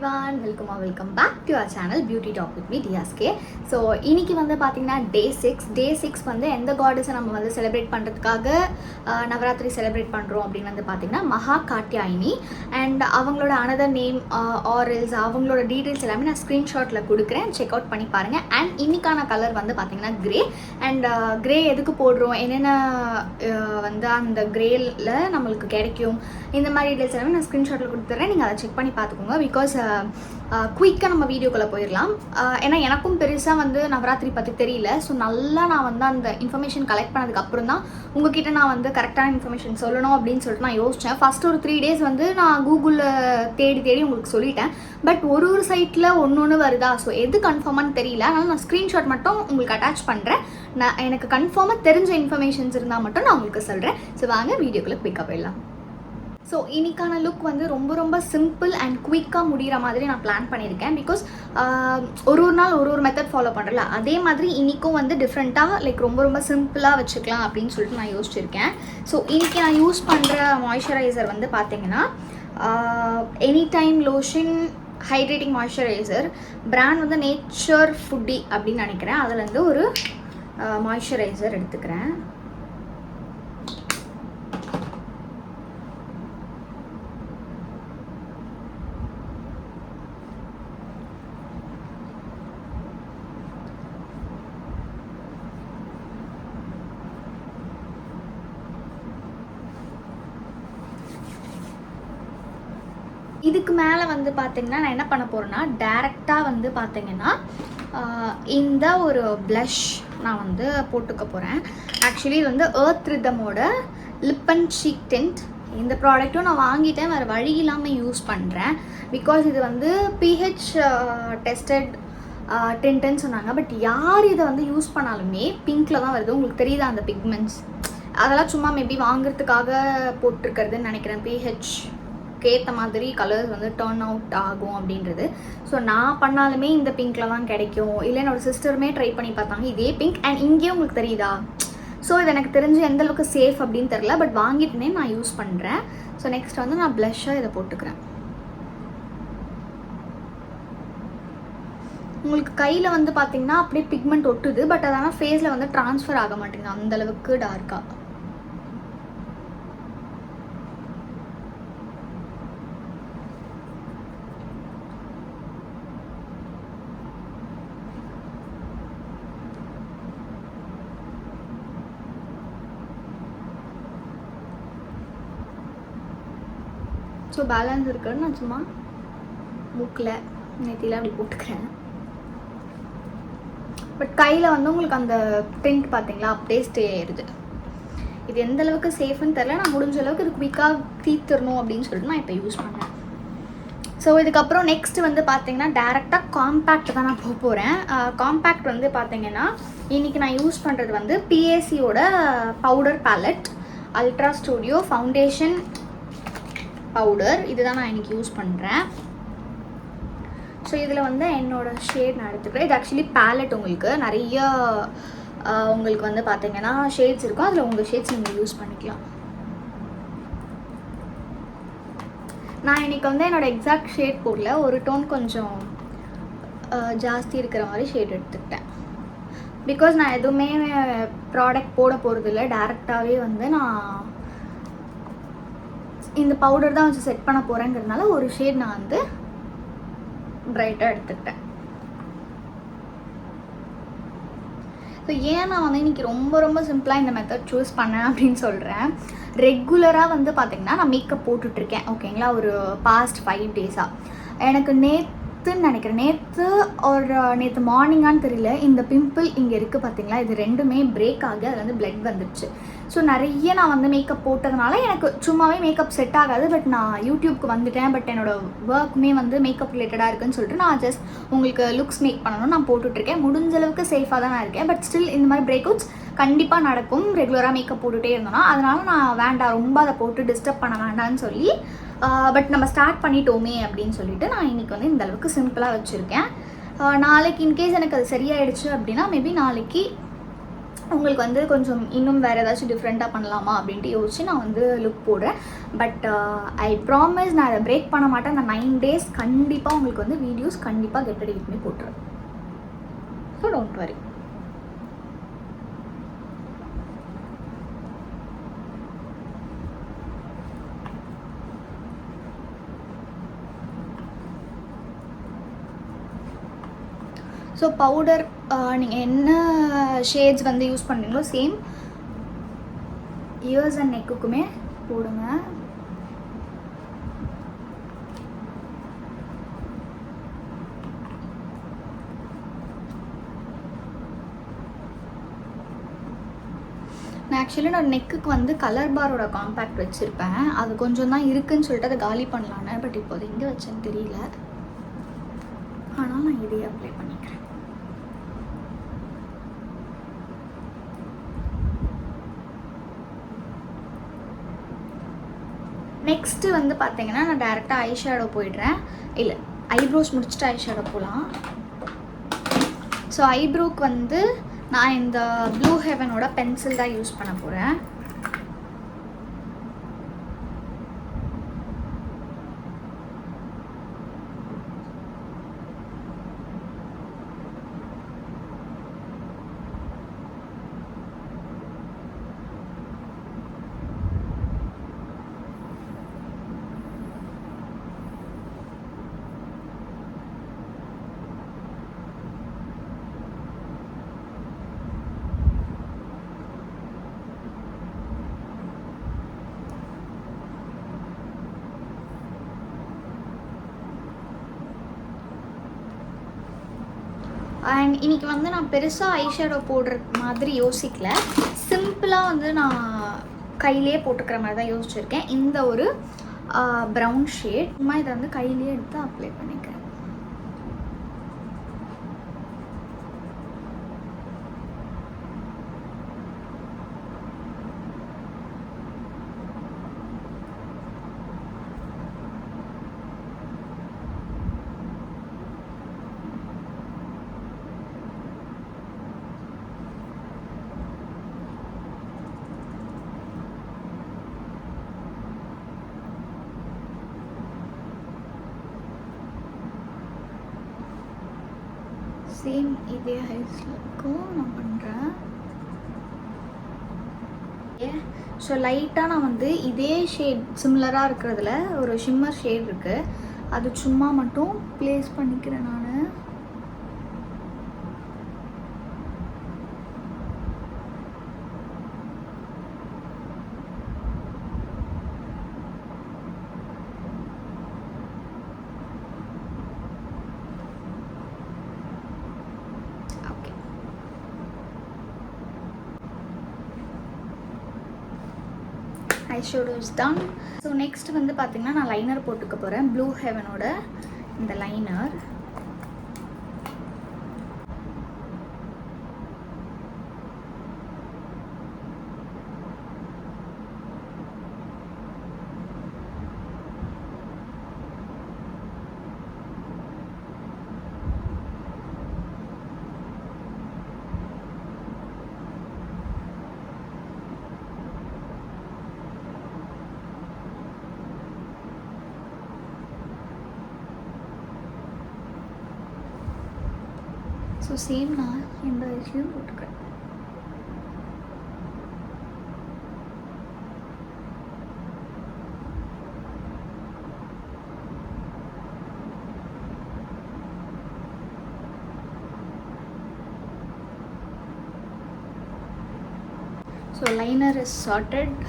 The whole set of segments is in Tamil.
everyone, welcome back to our channel Beauty Talk with me DSK. So இன்றைக்கி வந்து பார்த்திங்கன்னா டே 6 வந்து எந்த காடஸை நம்ம வந்து செலிப்ரேட் பண்ணுறதுக்காக நவராத்திரி செலிப்ரேட் பண்ணுறோம் அப்படின்னு வந்து பார்த்திங்கன்னா மகா காத்யாயினி. அண்ட் அவங்களோட அனதர் நேம் ஆரல்ஸ் அவங்களோட டீட்டெயில்ஸ் எல்லாமே நான் ஸ்க்ரீன்ஷாட்டில் கொடுக்குறேன், செக் அவுட் பண்ணி பாருங்கள். அண்ட் இன்றைக்கான கலர் வந்து பார்த்திங்கன்னா கிரே. அண்ட் கிரே எதுக்கு போடுறோம், என்னென்ன வந்து அந்த கிரேயில் நம்மளுக்கு கிடைக்கும், இந்த மாதிரி டீட்டெயில்ஸ் எல்லாமே நான் ஸ்க்ரீன்ஷாட்டில் கொடுத்துட்றேன், நீங்கள் அதை செக் பண்ணி பார்த்துக்கோங்க. பிகாஸ் குயிக்காக நம்ம வீடியோக்குள்ளே போயிடலாம். ஏன்னா எனக்கும் பெருசாக வந்து நவராத்திரி பற்றி தெரியல. ஸோ நல்லா நான் வந்து அந்த இன்ஃபர்மேஷன் கலெக்ட் பண்ணதுக்கப்புறம் தான் உங்ககிட்ட நான் வந்து கரெக்டான இன்ஃபர்மேஷன் சொல்லணும் அப்படின்னு சொல்லிட்டு நான் யோசித்தேன். ஃபஸ்ட் ஒரு 3 days வந்து நான் கூகுளில் தேடி உங்களுக்கு சொல்லிட்டேன். பட் ஒரு சைட்டில் ஒன்று வருதா, ஸோ எது கன்ஃபார்மானு தெரியல. அதனால் நான் ஸ்க்ரீன்ஷாட் மட்டும் உங்களுக்கு அட்டாச் பண்ணுறேன். நான் எனக்கு கன்ஃபார்மாக தெரிஞ்ச இன்ஃபர்மேஷன்ஸ் இருந்தால் மட்டும் நான் உங்களுக்கு சொல்கிறேன். ஸோ வாங்க வீடியோக்குள்ளே குயிக்காக போயிடலாம். ஸோ இன்றைக்கான லுக் வந்து ரொம்ப சிம்பிள் அண்ட் குயிக்காக முடிகிற மாதிரி நான் பிளான் பண்ணியிருக்கேன். பிகாஸ் ஒரு நாள் ஒரு மெத்தட் ஃபாலோ பண்ணுறல, அதே மாதிரி இன்றைக்கும் வந்து டிஃப்ரெண்ட்டாக லைக் ரொம்ப சிம்பிளாக வச்சுக்கலாம் அப்படின்னு சொல்லிட்டு நான் யோசிச்சிருக்கேன். ஸோ இன்றைக்கி நான் யூஸ் பண்ணுற மாய்ஸ்சரைசர் வந்து பார்த்திங்கன்னா any time lotion hydrating moisturiser. Brand வந்து நேச்சர் ஃபுட்டி அப்படின்னு நினைக்கிறேன். அதுலேருந்து ஒரு மாய்ஸ்சரைசர் எடுத்துக்கிறேன். இதுக்கு மேலே வந்து பார்த்திங்கன்னா நான் என்ன பண்ண போகிறேன்னா டேரெக்டாக வந்து பார்த்திங்கன்னா இந்த ஒரு ப்ளஷ் நான் வந்து போட்டுக்க போகிறேன். ஆக்சுவலி இது வந்து எர்த் ரிதமோட லிப் அண்ட் சீக் டிண்ட். இந்த ப்ராடக்ட்டும் நான் வாங்கிட்டேன், வேறு வழி இல்லாமல் யூஸ் பண்ணுறேன். பிகாஸ் இது வந்து pH டெஸ்டட் டிண்ட்டுன்னு சொன்னாங்க. பட் யார் இதை வந்து யூஸ் பண்ணாலுமே பிங்க்கில் தான் வருது. உங்களுக்கு தெரியுதா அந்த பிக்மெண்ட்ஸ்? அதெல்லாம் சும்மா மேபி வாங்குறதுக்காக போட்டிருக்கிறதுன்னு நினைக்கிறேன். pH ஏற்ற மாதிரி கலர்ஸ் வந்து டர்ன் அவுட் ஆகும் அப்படின்றது. ஸோ நான் பண்ணாலுமே இந்த பிங்க்கில் தான் கிடைக்கும். இல்லை என்னோடய சிஸ்டருமே ட்ரை பண்ணி பார்த்தாங்க இதே பிங்க். அண்ட் இங்கேயும் உங்களுக்கு தெரியுதா? ஸோ இது எனக்கு தெரிஞ்சு எந்தளவுக்கு சேஃப் அப்படின்னு தெரில. பட் வாங்கிட்டுனே நான் யூஸ் பண்ணுறேன். ஸோ நெக்ஸ்ட் வந்து நான் ப்ளஷ்ஷாக இதை போட்டுக்கிறேன். உங்களுக்கு கையில் வந்து பார்த்திங்கன்னா அப்படியே பிக்மெண்ட் ஒட்டுது. பட் அதனால் ஃபேஸில் வந்து ட்ரான்ஸ்ஃபர் ஆக மாட்டேங்குது அந்தளவுக்கு டார்க்காக. ஸோ பேலன்ஸ் இருக்குன்னு நான் சும்மா மூக்கில் நெத்தியில் அப்படி போட்டுக்கிறேன். பட் கையில் வந்து உங்களுக்கு அந்த டிண்ட் பார்த்தீங்களா அப்படியே ஸ்டே ஆயிடுது. இது எந்த அளவுக்கு சேஃப்னு தெரில. நான் முடிஞ்ச அளவுக்கு இது குயிக்காக தீர்த்தரணும் அப்படின்னு சொல்லிட்டு நான் இப்போ யூஸ் பண்ணேன். ஸோ இதுக்கப்புறம் நெக்ஸ்ட் வந்து பார்த்தீங்கன்னா டேரெக்டாக காம்பேக்ட் தான் நான் போக போகிறேன். காம்பேக்ட் வந்து பார்த்தீங்கன்னா இன்றைக்கி நான் யூஸ் பண்ணுறது வந்து PACயோட powder palette ultra studio foundation powder. இதுதான் நான் இன்றைக்கி யூஸ் பண்ணுறேன். ஸோ இதில் வந்து என்னோடய ஷேட் நான் எடுத்துக்கிறேன். இது ஆக்சுவலி பேலட் உங்களுக்கு நிறைய உங்களுக்கு வந்து பார்த்தீங்கன்னா ஷேட்ஸ் இருக்கும். அதில் உங்கள் ஷேட்ஸ் நீங்கள் யூஸ் பண்ணிக்கலாம். நான் இன்றைக்கி வந்து என்னோடய எக்ஸாக்ட் ஷேட் போடல, ஒரு டோன் கொஞ்சம் ஜாஸ்தி இருக்கிற மாதிரி ஷேட் எடுத்துக்கிட்டேன். பிகாஸ் நான் எதுவுமே ப்ராடக்ட் போட போகிறதில்ல, டேரெக்டாகவே வந்து நான் இந்த பவுடர் தான் வச்சு செட் பண்ண போகிறேங்கிறதுனால ஒரு ஷேட் நான் வந்து பிரைட்டாக எடுத்துக்கிட்டேன். ஸோ ஏன் நான் வந்து இன்றைக்கி ரொம்ப சிம்பிளாக இந்த மெத்தட் சூஸ் பண்ணேன் அப்படின்னு சொல்கிறேன். ரெகுலராக வந்து பார்த்திங்கன்னா நான் மேக்கப் போட்டுட்ருக்கேன், ஓகேங்களா, ஒரு பாஸ்ட் 5 days-ஆ. எனக்கு நேற்றுன்னு நினைக்கிறேன், நேற்று மார்னிங்கான்னு தெரியல, இந்த பிம்பிள் இங்கே இருக்குது பார்த்தீங்களா, இது ரெண்டுமே பிரேக் ஆகி அதில் வந்து பிளட் வந்துடுச்சு. ஸோ நிறைய நான் வந்து மேக்கப் போட்டதுனால எனக்கு சும்மாவே மேக்கப் செட் ஆகாது. பட் நான் யூடியூப்க்கு வந்துட்டேன். பட் என்னோடய ஒர்க்குமே வந்து மேக்கப் ரிலேட்டடாக இருக்குன்னு சொல்லிட்டு நான் ஜஸ்ட் உங்களுக்கு லுக்ஸ் மேக் பண்ணணும் நான் போட்டுட்ருக்கேன். முடிஞ்ச அளவுக்கு சேஃபாக தான் நான் இருக்கேன். பட் ஸ்டில் இந்த மாதிரி பிரேக் அவுட்ஸ் கண்டிப்பாக நடக்கும் ரெகுலராக மேக்கப் போட்டுகிட்டே இருந்தோன்னா. அதனால் நான் வேண்டாம், ரொம்ப அதை போட்டு டிஸ்டர்ப் பண்ண வேண்டாம்னு சொல்லி பட் நம்ம ஸ்டார்ட் பண்ணிட்டோமே அப்படின்னு சொல்லிட்டு நான் இன்றைக்கி வந்து இந்த அளவுக்கு சிம்பிளாக வச்சுருக்கேன். நாளைக்கு இன்கேஸ் எனக்கு அது சரியாயிடுச்சு அப்படின்னா மேபி நாளைக்கு உங்களுக்கு வந்து கொஞ்சம் இன்னும் வேறு ஏதாச்சும் டிஃப்ரெண்ட்டாக பண்ணலாமா அப்படின்ட்டு யோசிச்சு நான் வந்து லுக் போடுறேன். பட் ஐ ப்ராமிஸ் நான் அதை பிரேக் பண்ண மாட்டேன். அந்த 9 days கண்டிப்பாக உங்களுக்கு வந்து வீடியோஸ் கண்டிப்பாக கெட் ரெடி வித் மீ போட்டுருவேன். So don't worry. So powder நீங்கள் என்ன ஷேட்ஸ் வந்து யூஸ் பண்ணுறீங்களோ சேம் இயர்ஸ் அண்ட் நெக்குக்குமே போடுங்க. நான் ஆக்சுவலி நான் நெக்குக்கு வந்து கலர் பாரோட காம்பேக்ட் வச்சுருப்பேன். அது கொஞ்சம் தான் இருக்குதுன்னு சொல்லிட்டு அதை காலி பண்ணலான்னு. பட் இப்போ அது எங்கே வச்சேன்னு தெரியல. ஆனால் நான் இதையே அப்ளை பண்ணிக்கிறேன். நெக்ஸ்ட்டு வந்து பார்த்தீங்கன்னா நான் டேரெக்டாக ஐ ஷேடோ போயிடுறேன். இல்லை, ஐப்ரோஸ் முடிச்சுட்டு ஐ ஷேடோ போகலாம். ஸோ ஐப்ரோக்கு வந்து நான் இந்த ப்ளூ ஹெவனோட பென்சில் தான் யூஸ் பண்ண போகிறேன். அண்ட் இன்றைக்கி வந்து நான் பெருசாக ஐ ஷேடோ போடுற மாதிரி யோசிக்கல. சிம்பிளாக வந்து நான் கையிலே போட்டுக்கிற மாதிரி தான் யோசிச்சுருக்கேன். இந்த ஒரு ப்ரௌன் ஷேட் சும்மா இதை வந்து கையிலே எடுத்து அப்ளை பண்ணிக்கிறேன். சேம் இதே ஹைஸ்லுக்கும் நான் பண்ணுறேன். ஸோ லைட்டாக நான் வந்து இதே ஷேட் சிமிலராக இருக்கிறதுல ஒரு ஷிம்மர் ஷேட் இருக்குது, அது சும்மா மட்டும் ப்ளேஸ் பண்ணிக்கிறேன் நான். Eyeshadow is done. So next வந்து பார்த்திங்கன்னா நான் லைனர் போட்டுக்க போகிறேன். ப்ளூ ஹெவனோட இந்த லைனர். ஸோ சேம் நான் இந்த ஐஸ்லையும் போட்டுக்கிறேன். So liner is started.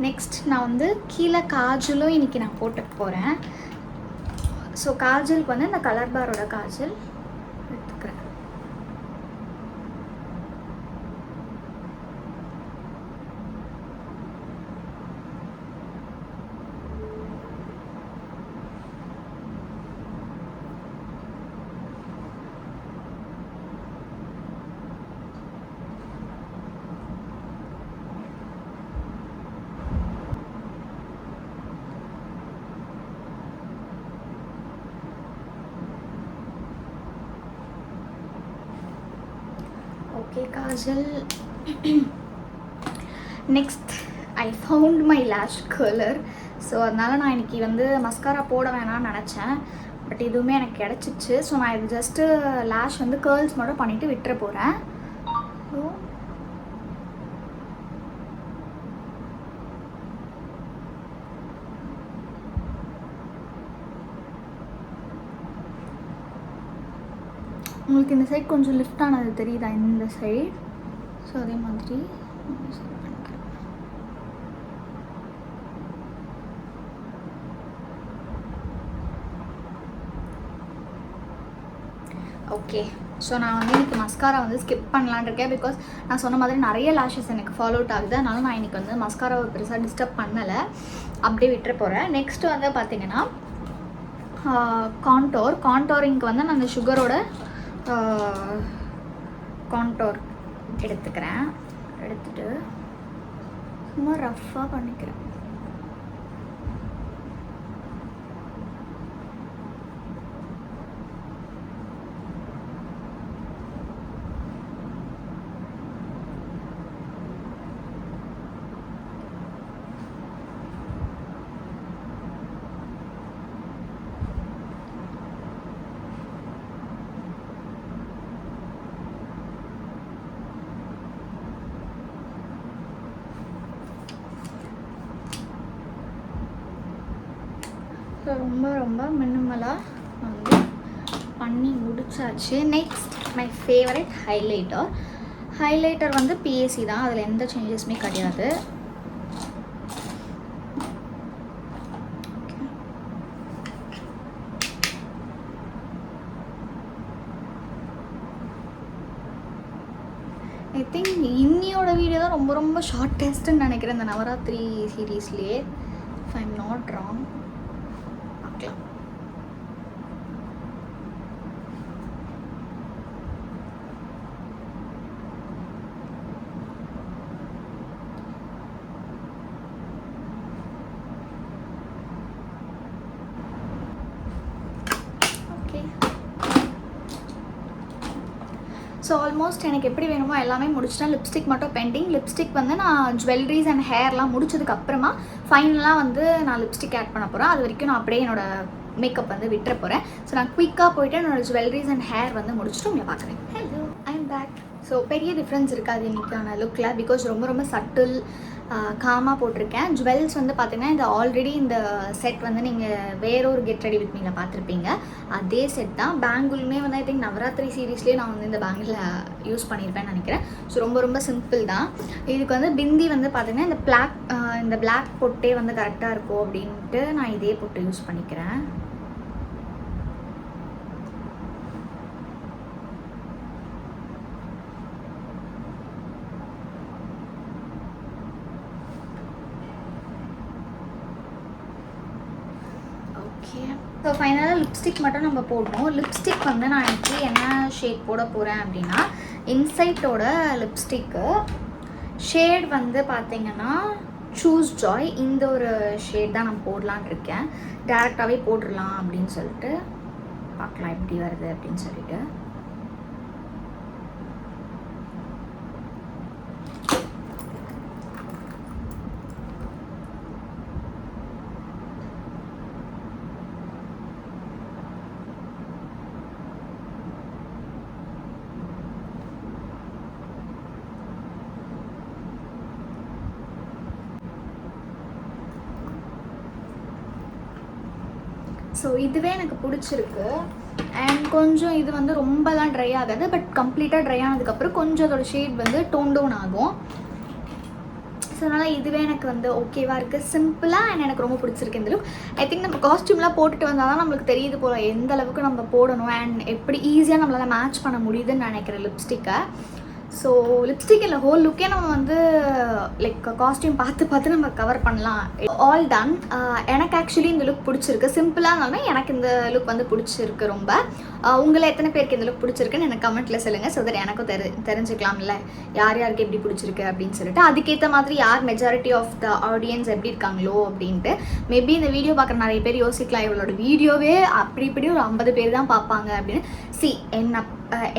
Next நான் வந்து கீழே காஜலும் இன்றைக்கி நான் போட்டுக்க போகிறேன். ஸோ காஜலுக்கு வந்து இந்த கலர் பாரோட காஜல் எடுத்துக்கிறேன். Okay kajal. Next I found my lash colour. So அதனால் நான் இன்றைக்கி வந்து மஸ்காரா போட வேணாம்னு நினச்சேன். பட் இதுவுமே எனக்கு கிடச்சிச்சு. ஸோ நான் இது ஜஸ்ட்டு லேஷ் வந்து கேர்ள்ஸ் மட்டும் பண்ணிவிட்டு விட்டுற போகிறேன். ஸோ உங்களுக்கு இந்த சைட் கொஞ்சம் லிஃப்ட் ஆனது தெரியுதா, இந்த சைட்? ஸோ அதே மாதிரி ஓகே. ஸோ நான் வந்து இன்றைக்கி மஸ்காரா வந்து ஸ்கிப் பண்ணலான் இருக்கேன். பிகாஸ் நான் சொன்ன மாதிரி நிறைய லேஷஸ் எனக்கு ஃபாலோ அவுட் ஆகுது. அதனால நான் இன்றைக்கி வந்து மஸ்காராவை பெருசாக டிஸ்டர்ப் பண்ணலை, அப்படியே விட்டுற போகிறேன். நெக்ஸ்ட்டு வந்து பார்த்திங்கன்னா கான்டோரிங்க்கு வந்து நான் அந்த சுகரோட கான்டோர் எடுத்துக்கிறேன். எடுத்துகிட்டு சும்மா ரஃப்பாக பண்ணிக்கிறேன். ஸோ ரொம்ப மினிமலாக வந்து பண்ணி முடிச்சாச்சு. நெக்ஸ்ட் மை ஃபேவரட் ஹைலைட்டர் வந்து பிஏசி தான், அதில் எந்த சேஞ்சஸுமே கிடையாது. ஐ திங்க் இன்னியோட வீடியோ தான் ரொம்ப ஷார்ட்டஸ்ட்டுன்னு நினைக்கிறேன் இந்த நவராத்திரி சீரீஸ்லேயே, if I am not wrong. So almost எனக்கு எப்படி வேணுமோ எல்லாமே முடிச்சிட்டேன். லிப்ஸ்டிக் மட்டும் பெண்டிங். லிப்ஸ்டிக் வந்து நான் ஜுவல்லரிஸ் அண்ட் ஹேர்லாம் முடிச்சதுக்கப்புறமா ஃபைனலாக வந்து நான் லிப்ஸ்டிக் ஆட் பண்ண போகிறேன். அது வரைக்கும் நான் அப்படியே என்னோடய மேக்கப் வந்து விட்டுற போகிறேன். ஸோ நான் குயிக்காக போய்ட்டு என்னோடய ஜுவல்லரிஸ் அண்ட் ஹேர் வந்து முடிச்சுட்டு உங்களை பார்க்குறேன். Hello, I am back. So பெரிய டிஃப்ரென்ஸ் இருக்காது இன்றைக்கான லுக்கில், பிகாஸ் ரொம்ப சட்டில் காமாக போட்டிருக்கேன். ஜுவல்ஸ் வந்து பார்த்திங்கன்னா இந்த ஆல்ரெடி இந்த செட் வந்து நீங்கள் வேறொரு கெட் ரெடி வித் மீல பார்த்துருப்பீங்க, அதே செட் தான். பேங்கிளுமே வந்து ஐ திங்க் நவராத்திரி சீரீஸ்லேயே நான் வந்து இந்த பேங்கிள் யூஸ் பண்ணியிருப்பேன்னு நினைக்கிறேன். ஸோ ரொம்ப சிம்பிள் தான். இதுக்கு வந்து பிந்தி வந்து பார்த்திங்கன்னா இந்த பிளாக் பொட்டே வந்து கரெக்டாக இருக்கும் அப்படின்ட்டு நான் இதே பொட்டு யூஸ் பண்ணிக்கிறேன். ஸோ ஃபைனலாக லிப்ஸ்டிக் மட்டும் நம்ம போடணும். லிப்ஸ்டிக் வந்து நான் இன்றைக்கி என்ன ஷேட் போட போகிறேன் அப்படின்னா, இன்சைட்டோட லிப்ஸ்டிக்கு ஷேட் வந்து பார்த்திங்கன்னா சூஸ் ஜாய். இந்த ஒரு ஷேட் தான் நான் போடலான் இருக்கேன். டேரெக்டாகவே போட்டுடலாம் அப்படின்னு சொல்லிட்டு பார்க்கலாம் எப்படி வருது அப்படின்னு சொல்லிட்டு. ஸோ இதுவே எனக்கு பிடிச்சிருக்கு. அண்ட் கொஞ்சம் இது வந்து ரொம்பலாம் ட்ரை ஆகாது, பட் கம்ப்ளீட்டாக ட்ரை ஆனதுக்கப்புறம் கொஞ்சம் அதோட ஷேட் வந்து டோன் டவுன் ஆகும். ஸோ அதனால் இதுவே எனக்கு வந்து ஓகேவாக இருக்குது, சிம்பிளாக. அண்ட் எனக்கு ரொம்ப பிடிச்சிருக்கு இந்த லுக். ஐ திங்க் நம்ம காஸ்ட்யூம்லாம் போட்டுட்டு வந்தால் தான் நம்மளுக்கு தெரியுது போல் எந்த அளவுக்கு நம்ம போடணும் அண்ட் எப்படி ஈஸியாக நம்மளால் மேட்ச் பண்ண முடியுதுன்னு நினைக்கிறேன் லிப்ஸ்டிக்கை. ஸோ லிப்ஸ்டிக் இல்லை, ஹோல் லுக்கே நம்ம வந்து லைக் காஸ்ட்யூம் பார்த்து நம்ம கவர் பண்ணலாம். All done. எனக்கு ஆக்சுவலி இந்த லுக் பிடிச்சிருக்கு. சிம்பிளாக இருந்தாலும் எனக்கு இந்த லுக் வந்து பிடிச்சிருக்கு ரொம்ப. உங்களை எத்தனை பேருக்கு இந்த லுக் பிடிச்சிருக்குன்னு எனக்கு கமெண்ட்டில் சொல்லுங்கள். ஸோ தட் எனக்கும் தெரிஞ்சுக்கலாம்ல யார் யாருக்கு எப்படி பிடிச்சிருக்கு அப்படின்னு சொல்லிட்டு. அதுக்கேற்ற மாதிரி யார் மெஜாரிட்டி ஆஃப் த ஆடியன்ஸ் எப்படி இருக்காங்களோ அப்படின்ட்டு. மேபி இந்த வீடியோ பார்க்குற நிறைய பேர் யோசிக்கலாம், இவளோட வீடியோவே அப்படி இப்படி ஒரு 50 பேர் தான் பார்ப்பாங்க அப்படின்னு. என்ன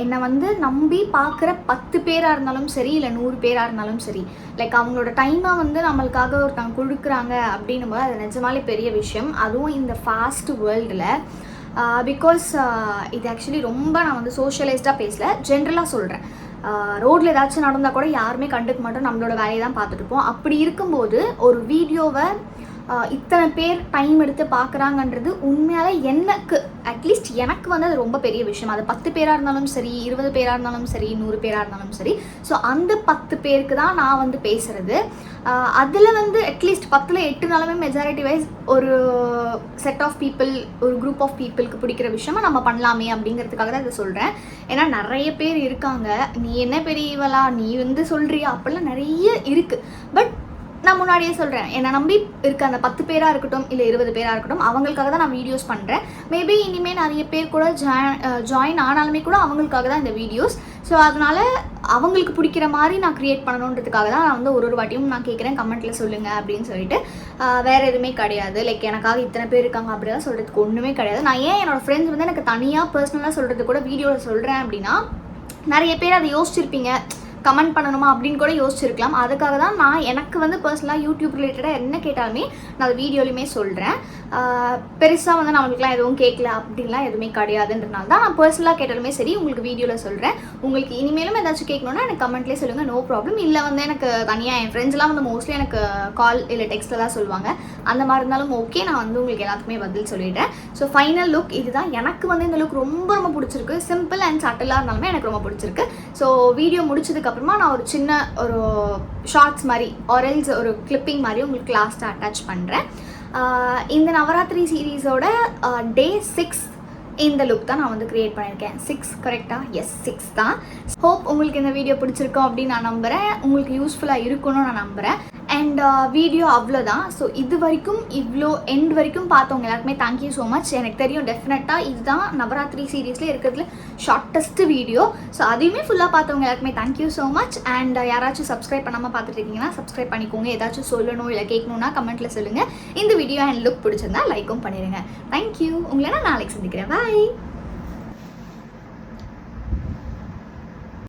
என்னை வந்து நம்பி பார்க்குற 10 பேராக இருந்தாலும் சரி இல்லை 100 பேராக இருந்தாலும் சரி, லைக் அவங்களோட டைமை வந்து நம்மளுக்காக ஒருத்தவங்க கொடுக்குறாங்க அப்படின்னும் போது அது நிஜமாலே பெரிய விஷயம். அதுவும் இந்த ஃபாஸ்ட் வேர்ல்டில். பிகாஸ் இது ஆக்சுவலி ரொம்ப நான் வந்து சோஷியலைஸ்டாக பேசல, ஜென்ரலாக சொல்கிறேன். ரோட்டில் ஏதாச்சும் நடந்தால் கூட யாருமே கண்டுக்க மாட்டோம், நம்மளோட வேலையை தான் பார்த்துட்டு இருப்போம். அப்படி இருக்கும்போது ஒரு வீடியோவை இத்தனை பேர் டைம் எடுத்து பார்க்குறாங்கன்றது உண்மையாலே எனக்கு அட்லீஸ்ட் எனக்கு வந்து அது ரொம்ப பெரிய விஷயம். அது 10 பேராக இருந்தாலும் சரி, 20 பேராக இருந்தாலும் சரி, 100 பேராக இருந்தாலும் சரி. ஸோ அந்த 10 பேருக்கு தான் நான் வந்து பேசுகிறது. அதில் வந்து அட்லீஸ்ட் 10ல் 8 மெஜாரிட்டி வைஸ் ஒரு செட் ஆஃப் பீப்புள், ஒரு குரூப் ஆஃப் பீப்புளுக்கு பிடிக்கிற விஷயமா நம்ம பண்ணலாமே அப்படிங்கிறதுக்காக தான் இதை சொல்கிறேன். ஏன்னா நிறைய பேர் இருக்காங்க, நீ என்ன பெரியவளா, நீ வந்து சொல்கிறியா, அப்படிலாம் நிறைய இருக்குது. பட் நான் முன்னாடியே சொல்கிறேன், என்னை நம்பி இருக்க அந்த 10 பேராக இருக்கட்டும் இல்லை 20 பேராக இருக்கட்டும், அவங்களுக்காக தான் நான் வீடியோஸ் பண்ணுறேன். மேபி இனிமேல் நிறைய பேர் கூட ஜாயின் ஆனாலுமே கூட அவங்களுக்காக தான் இந்த வீடியோஸ். ஸோ அதனால் அவங்களுக்கு பிடிக்கிற மாதிரி நான் க்ரியேட் பண்ணணுன்றதுக்காக தான் நான் வந்து ஒரு வாட்டியும் நான் கேட்குறேன், கமெண்ட்டில் சொல்லுங்கள் அப்படின்னு சொல்லிட்டு. வேறு எதுவுமே கிடையாது. லைக் எனக்காக இத்தனை பேர் இருக்காங்க அப்படிலாம் சொல்கிறதுக்கு ஒன்றுமே கிடையாது. நான் ஏன் என்னோடய ஃப்ரெண்ட்ஸ் வந்து எனக்கு தனியாக பர்சனலாக சொல்கிறது கூட வீடியோவில் சொல்கிறேன் அப்படின்னா, நிறைய பேர் அதை யோசிச்சிருப்பீங்க, கமெண்ட் பண்ணணுமா அப்படின்னு கூட யோசிச்சிருக்கலாம். அதுக்காக தான் நான் எனக்கு வந்து பர்சனலாக யூடியூப் ரிலேட்டடாக என்ன கேட்டாலுமே நான் அது வீடியோலையுமே சொல்கிறேன். பெருசாக வந்து நான் அவங்களுக்குலாம் எதுவும் கேட்கல அப்படின்லாம் எதுவுமே கிடையாதுன்றனால தான் நான் பர்சனலாக கேட்டாலுமே சரி உங்களுக்கு வீடியோவில் சொல்கிறேன். உங்களுக்கு இனிமேலும் ஏதாச்சும் கேட்கணுன்னா எனக்கு கமெண்ட்லேயே சொல்லுங்கள், நோ ப்ராப்ளம். இல்லை வந்து எனக்கு தனியாக என் ஃப்ரெண்ட்ஸ்லாம் வந்து மோஸ்ட்லி எனக்கு கால் இல்லை டெக்ஸ்ட்டில் தான் சொல்லுவாங்க, அந்த மாதிரி இருந்தாலும் ஓகே, நான் வந்து உங்களுக்கு எல்லாத்துக்குமே பதில் சொல்லிட்டேன். ஸோ ஃபைனல் லுக் இதுதான். எனக்கு வந்து இந்த லுக் ரொம்ப ரொம்ப பிடிச்சிருக்கு. சிம்பிள் அண்ட் சட்டிலாக இருந்தாலுமே எனக்கு ரொம்ப பிடிச்சிருக்கு. ஸோ வீடியோ முடிச்சதுக்கப்புறமா நான் ஒரு சின்ன ஒரு ஷார்ட்ஸ் மாதிரி ஆரெல்ஸ் ஒரு கிளிப்பிங் மாதிரி உங்களுக்கு லாஸ்ட்டாக அட்டாச் பண்ணுறேன். இந்த நவராத்திரி சீரீஸோட டே 6 இந்த லுக் தான் நான் வந்து க்ரியேட் பண்ணியிருக்கேன். 6 கரெக்டாக? எஸ் 6 தான். ஹோப் உங்களுக்கு இந்த வீடியோ பிடிச்சிருக்கோம் அப்படின்னு நான் நம்புகிறேன். உங்களுக்கு யூஸ்ஃபுல்லாக இருக்கும்னு நான் நம்புகிறேன். அண்ட் வீடியோ அவ்வளோதான். ஸோ இது வரைக்கும் இவ்வளோ எண்ட் வரைக்கும் பார்த்தவங்க எல்லாருக்குமே தேங்க்யூ ஸோ மச். எனக்கு தெரியும் டெஃபினட்டாக இதுதான் நவராத்திரி சீரீஸில் இருக்கிறதுல ஷார்ட்டஸ்ட் வீடியோ. ஸோ அதையுமே ஃபுல்லாக பார்த்தவங்க எல்லாருக்குமே தேங்க்யூ ஸோ மச். அண்ட் யாராச்சும் சப்ஸ்கிரைப் பண்ணாமல் பார்த்துட்டு இருக்கீங்கன்னா சப்ஸ்கிரைப் பண்ணிக்கோங்க. ஏதாச்சும் சொல்லணும் இல்லை கேட்கணுன்னா கமெண்ட்டில் சொல்லுங்கள். இந்த வீடியோ அண்ட் லுக் பிடிச்சிருந்தா லைக்கும் பண்ணிடுங்க. தேங்க்யூ. உங்களை நான் நாளைக்கு சந்திக்கிறேன். பாய்.